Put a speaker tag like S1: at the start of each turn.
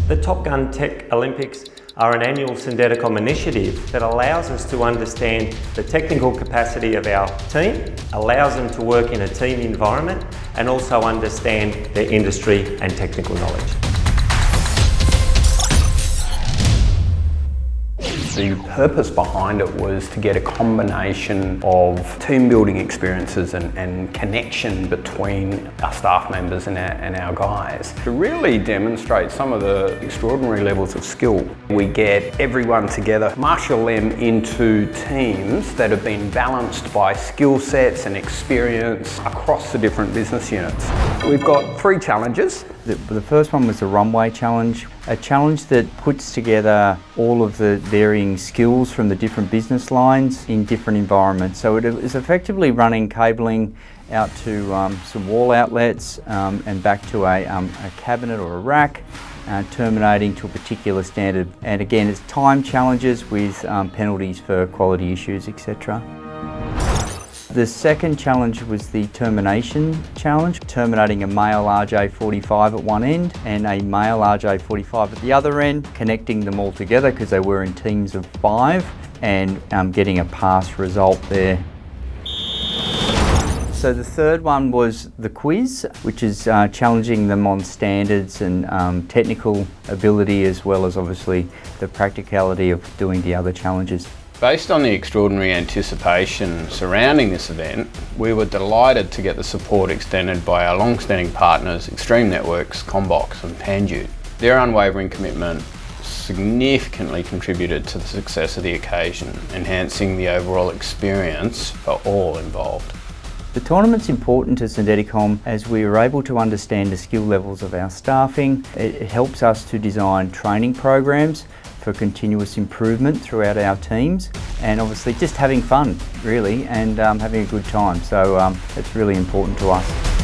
S1: The Top Gun Tech Olympics are an annual Syndeticom initiative that allows us to understand the technical capacity of our team, allows them to work in a team environment, and also understand their industry and technical knowledge.
S2: The purpose behind it was to get a combination of team building experiences and connection between our staff members and our guys to really demonstrate some of the extraordinary levels of skill. We get everyone together, marshal them into teams that have been balanced by skill sets and experience across the different business units. We've got 3 challenges.
S3: The first one was the runway challenge, a challenge that puts together all of the varying skills from the different business lines in different environments. So it is effectively running cabling out to some wall outlets and back to a cabinet or a rack, terminating to a particular standard. And again, it's time challenges with penalties for quality issues, etc. The second challenge was the termination challenge, terminating a male RJ45 at one end and a male RJ45 at the other end, connecting them all together because they were in teams of 5 and getting a pass result there. So the third one was the quiz, which is challenging them on standards and technical ability, as well as obviously the practicality of doing the other challenges.
S2: Based on the extraordinary anticipation surrounding this event, we were delighted to get the support extended by our long-standing partners Extreme Networks, Combox and Pandu. Their unwavering commitment significantly contributed to the success of the occasion, enhancing the overall experience for all involved.
S3: The tournament's important to Syndeticom as we are able to understand the skill levels of our staffing. It helps us to design training programs for continuous improvement throughout our teams, and obviously just having fun really and having a good time. So it's really important to us.